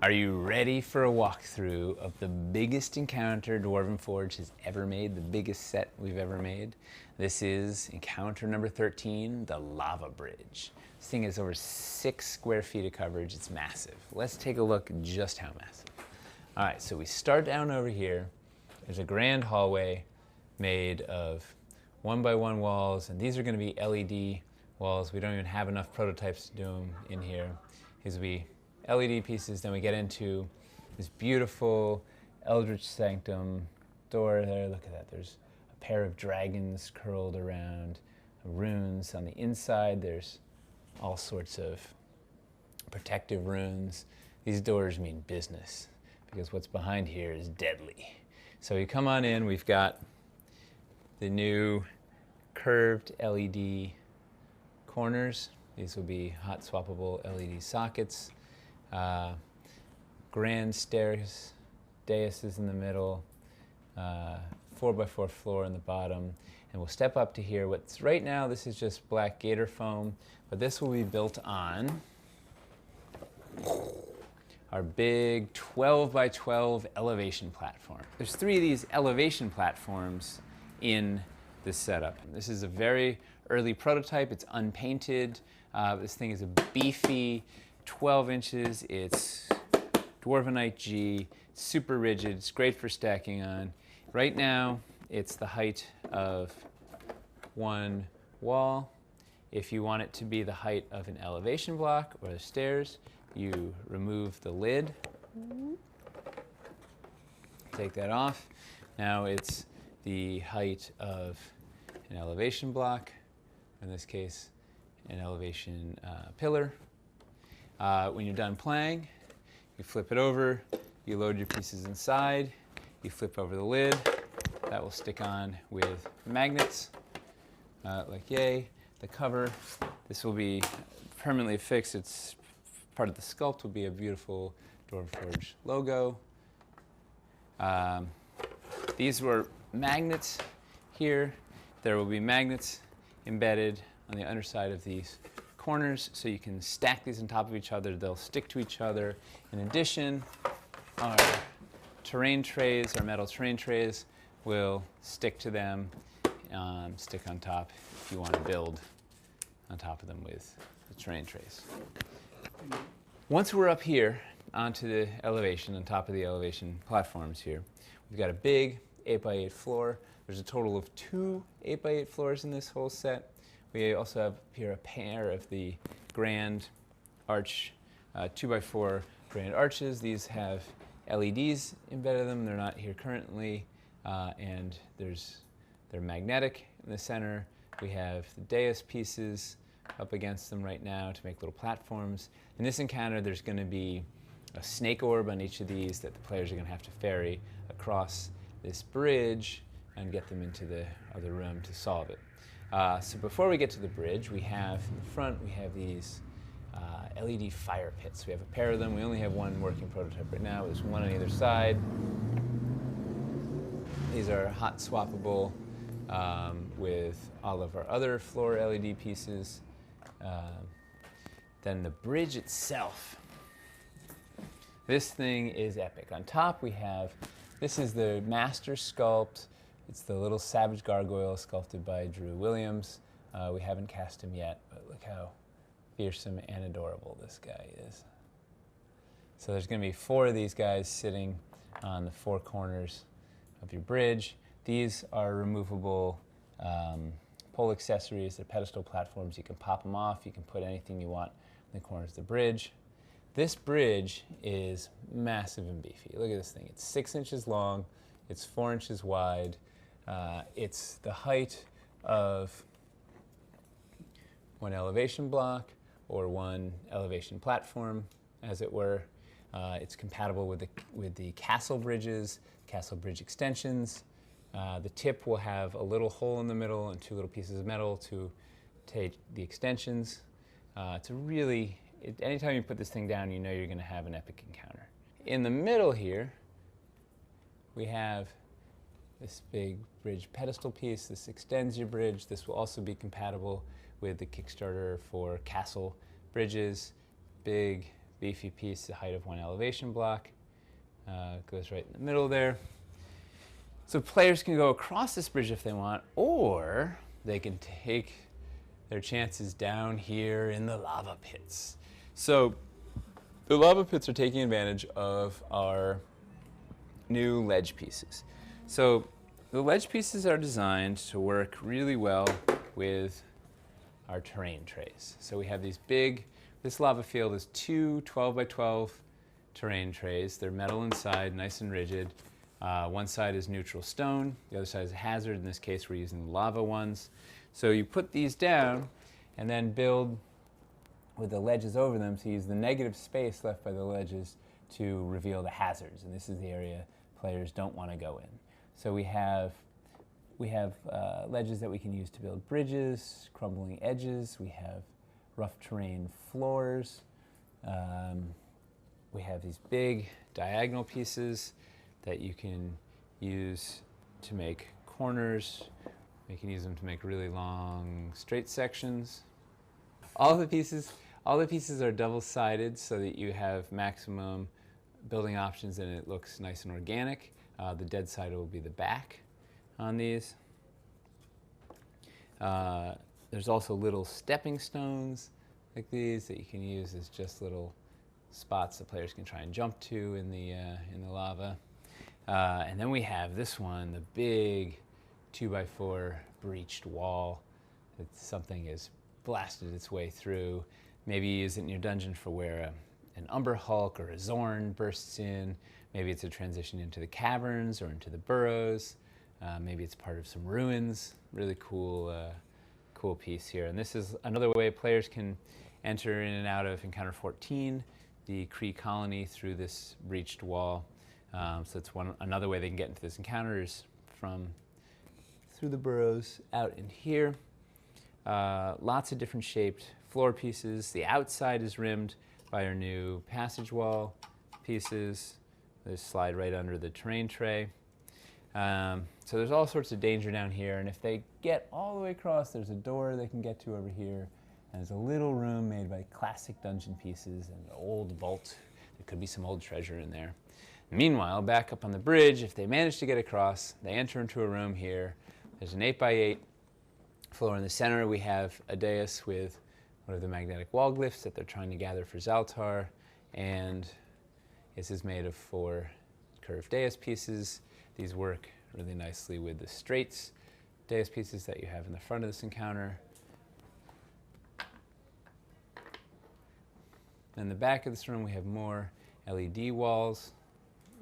Are you ready for a walkthrough of the biggest encounter Dwarven Forge has ever made, the biggest set we've ever made? This is encounter number 13, the Lava Bridge. This thing is over 6 square feet of coverage. It's massive. Let's take a look at just how massive. All right, so we start down over here. There's a grand hallway made of 1x1 walls, and these are going to be LED walls. We don't even have enough prototypes to do them in here. These will be LED pieces. Then we get into this beautiful Eldritch Sanctum door there. Look at that. There's a pair of dragons curled around, runes on the inside. There's all sorts of protective runes. These doors mean business because what's behind here is deadly. So you come on in. We've got the new curved LED corners. These will be hot swappable LED sockets. Grand stairs, daises in the middle, 4x4 floor in the bottom, and we'll step up to here. What's right now, this is just black gator foam, but this will be built on our big 12x12 elevation platform. There's 3 of these elevation platforms in this setup. This is a very early prototype. It's unpainted. This thing is a beefy 12 inches. It's Dwarvenite G, super rigid. It's great for stacking on. Right now, it's the height of one wall. If you want it to be the height of an elevation block or the stairs, you remove the lid. Take that off. Now it's the height of an elevation block, in this case, an elevation pillar. When you're done playing, you flip it over, you load your pieces inside, you flip over the lid. That will stick on with magnets, like yay. The cover, this will be permanently fixed. It's part of the sculpt, will be a beautiful Dwarven Forge logo. These were magnets here. There will be magnets embedded on the underside of these corners, so you can stack these on top of each other. They'll stick to each other. In addition, our terrain trays, our metal terrain trays, will stick to them, stick on top if you want to build on top of them with the terrain trays. Once we're up here onto the elevation, on top of the elevation platforms here, we've got a big 8x8 floor. There's a total of 2 8x8 floors in this whole set. We also have here a pair of the grand arch, 2x4 grand arches. These have LEDs embedded in them. They're not here currently, and they're magnetic in the center. We have the dais pieces up against them right now to make little platforms. In this encounter, there's going to be a snake orb on each of these that the players are going to have to ferry across this bridge and get them into the other room to solve it. So before we get to the bridge, we have in the front, we have these LED fire pits. We have a pair of them. We only have one working prototype right now. There's one on either side. These are hot swappable with all of our other floor LED pieces. Then the bridge itself. This thing is epic. On top we have, this is the master sculpt. It's the little savage gargoyle sculpted by Drew Williams. We haven't cast him yet, but look how fearsome and adorable this guy is. So there's going to be 4 of these guys sitting on the 4 corners of your bridge. These are removable pole accessories. They're pedestal platforms. You can pop them off. You can put anything you want in the corners of the bridge. This bridge is massive and beefy. Look at this thing. It's 6 inches long. It's 4 inches wide. It's the height of one elevation block or one elevation platform, as it were. It's compatible with the castle bridges, castle bridge extensions. The tip will have a little hole in the middle and 2 little pieces of metal to take the extensions. It's a really, anytime you put this thing down, you know you're going to have an epic encounter. In the middle here, we have this big bridge pedestal piece. This extends your bridge. This will also be compatible with the Kickstarter for castle bridges. Big beefy piece, the height of one elevation block. Goes right in the middle there. So players can go across this bridge if they want, or they can take their chances down here in the lava pits. So the lava pits are taking advantage of our new ledge pieces. So the ledge pieces are designed to work really well with our terrain trays. So we have these big, this lava field is two 12 by 12 terrain trays. They're metal inside, nice and rigid. One side is neutral stone, the other side is a hazard. In this case, we're using the lava ones. So you put these down and then build with the ledges over them, so use the negative space left by the ledges to reveal the hazards. And this is the area players don't want to go in. So we have ledges that we can use to build bridges, crumbling edges. We have rough terrain floors. We have these big diagonal pieces that you can use to make corners. You can use them to make really long straight sections. All the pieces are double-sided so that you have maximum building options and it looks nice and organic. The dead side will be the back on these. There's also little stepping stones like these that you can use as just little spots that players can try and jump to in the lava. And then we have this one, the big 2x4 breached wall that something has blasted its way through. Maybe you use it in your dungeon for where an Umber Hulk or a Zorn bursts in. Maybe it's a transition into the caverns or into the burrows. Maybe it's part of some ruins. Really cool, cool piece here. And this is another way players can enter in and out of Encounter 14, the Kree colony, through this breached wall. So it's another way they can get into this encounter is from through the burrows out in here. Lots of different shaped floor pieces. The outside is rimmed by our new passage wall pieces. They slide right under the terrain tray. So there's all sorts of danger down here, and if they get all the way across, there's a door they can get to over here, and there's a little room made by classic dungeon pieces and an old vault. There could be some old treasure in there. Meanwhile, back up on the bridge, if they manage to get across, they enter into a room here. There's an 8x8 floor in the center. We have a dais with one of the magnetic wall glyphs that they're trying to gather for Zaltar, and this is made of 4 curved dais pieces. These work really nicely with the straights dais pieces that you have in the front of this encounter. In the back of this room, we have more LED walls,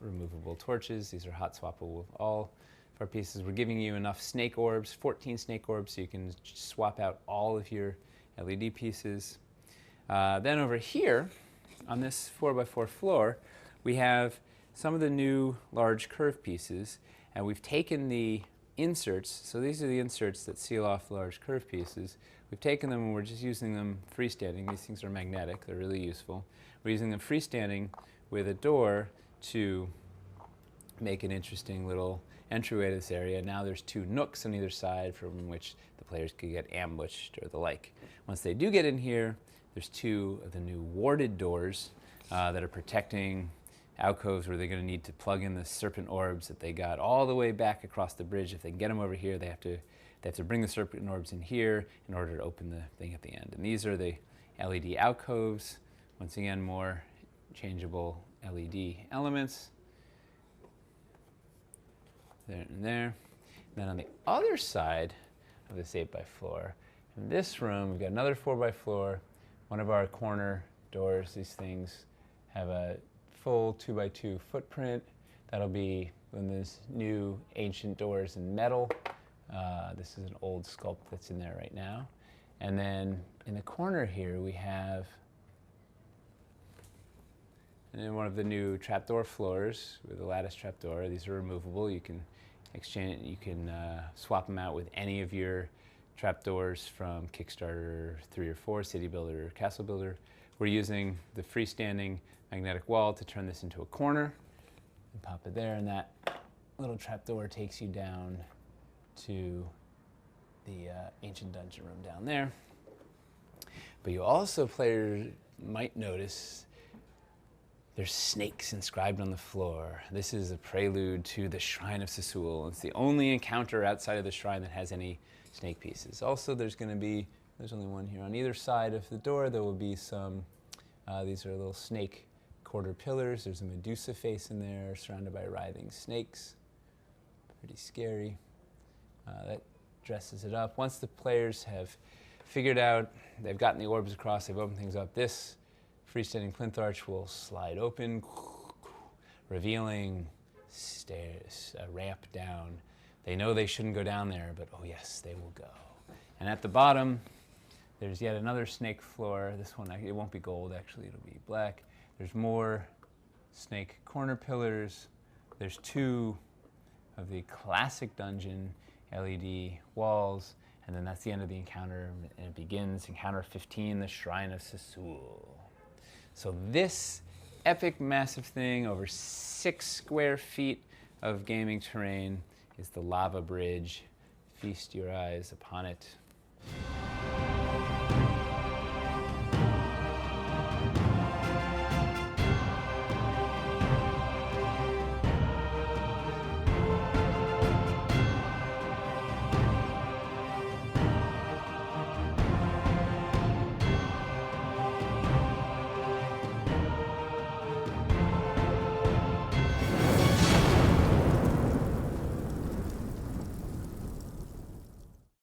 removable torches. These are hot swappable with all of our pieces. We're giving you enough snake orbs, 14 snake orbs, so you can swap out all of your LED pieces. Then over here, on this 4x4 floor, we have some of the new large curve pieces, and we've taken the inserts, so these are the inserts that seal off the large curve pieces. We've taken them and we're just using them freestanding. These things are magnetic, they're really useful. We're using them freestanding with a door to make an interesting little entryway to this area. Now there's 2 nooks on either side from which the players could get ambushed or the like. Once they do get in here, there's 2 of the new warded doors that are protecting alcoves where they're going to need to plug in the serpent orbs that they got all the way back across the bridge. If they can get them over here, they have to bring the serpent orbs in here in order to open the thing at the end. And these are the LED alcoves. Once again, more changeable LED elements. There and there. And then on the other side of this 8x4, in this room, we've got another 4x4. One of our corner doors, these things have a full 2x2 footprint. That'll be one of those new ancient doors in metal. This is an old sculpt that's in there right now. And then in the corner here we have one of the new trapdoor floors with a lattice trapdoor. These are removable. You can exchange. You can swap them out with any of your trapdoors from Kickstarter 3 or 4, City Builder, or Castle Builder. We're using the freestanding magnetic wall to turn this into a corner and pop it there, and that little trapdoor takes you down to the ancient dungeon room down there. But you also, players might notice, There's snakes inscribed on the floor. This is a prelude to the Shrine of Sisul. It's the only encounter outside of the shrine that has any snake pieces. Also, there's only one here. On either side of the door, there will be some, these are little snake quarter pillars. There's a Medusa face in there, surrounded by writhing snakes. Pretty scary. That dresses it up. Once the players have figured out, they've gotten the orbs across, they've opened things up, this freestanding plinth arch will slide open, revealing stairs, a ramp down. They know they shouldn't go down there, but oh yes, they will go. And at the bottom, there's yet another snake floor. This one, it won't be gold, actually, it'll be black. There's more snake corner pillars. There's 2 of the classic dungeon LED walls, and then that's the end of the encounter, and it begins encounter 15, the Shrine of Sisul. So this epic, massive thing, over 6 square feet of gaming terrain, is the lava bridge. Feast your eyes upon it.